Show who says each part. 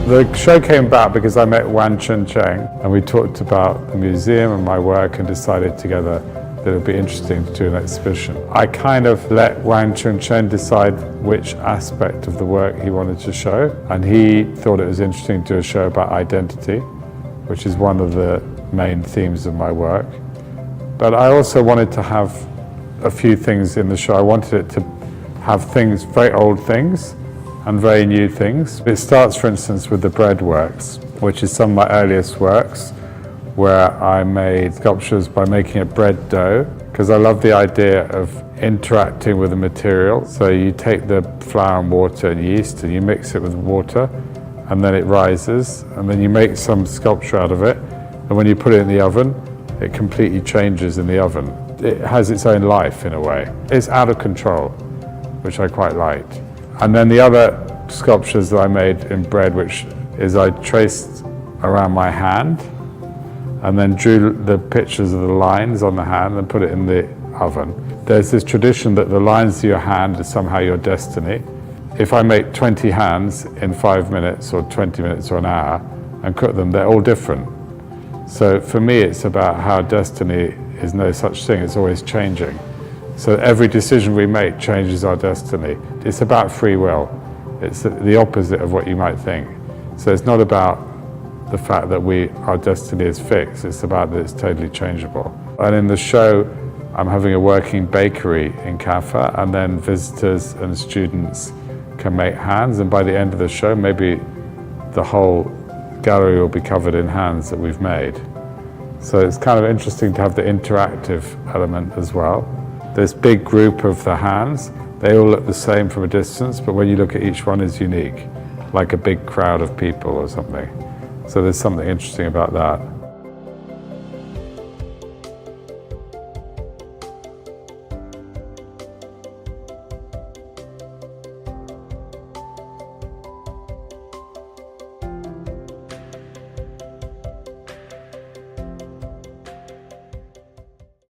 Speaker 1: The show came about because I met Wan Chun-cheng and we talked about the museum and my work and decided together that it would be interesting to do an exhibition. I kind of let Wan Chun-cheng decide which aspect of the work he wanted to show, and he thought it was interesting to do a show about identity, which is one of the main themes of my work. But I also wanted to have a few things in the show. I wanted it to have things, very old things and very new things. It starts, for instance, with the bread works, which is some of my earliest works, where I made sculptures by making a bread dough, because I love the idea of interacting with the material. So you take the flour and water and yeast and you mix it with water, and then it rises, and then you make some sculpture out of it, and when you put it in the oven, it completely changes in the oven. It has its own life in a way. It's out of control, which I quite liked. And then the other sculptures that I made in bread, which is I traced around my hand and then drew the pictures of the lines on the hand and put it in the oven. There's this tradition that the lines of your hand is somehow your destiny. If I make 20 hands in 5 minutes or 20 minutes or an hour and cook them, they're all different. So for me, it's about how destiny is no such thing, it's always changing. So every decision we make changes our destiny. It's about free will. It's the opposite of what you might think. So it's not about the fact that our destiny is fixed, it's about that it's totally changeable. And in the show, I'm having a working bakery in CAFA, and then visitors and students can make hands, and by the end of the show, maybe the whole gallery will be covered in hands that we've made. So it's kind of interesting to have the interactive element as well. This big group of the hands, they all look the same from a distance, but when you look at each one, it's unique, like a big crowd of people or something. So there's something interesting about that.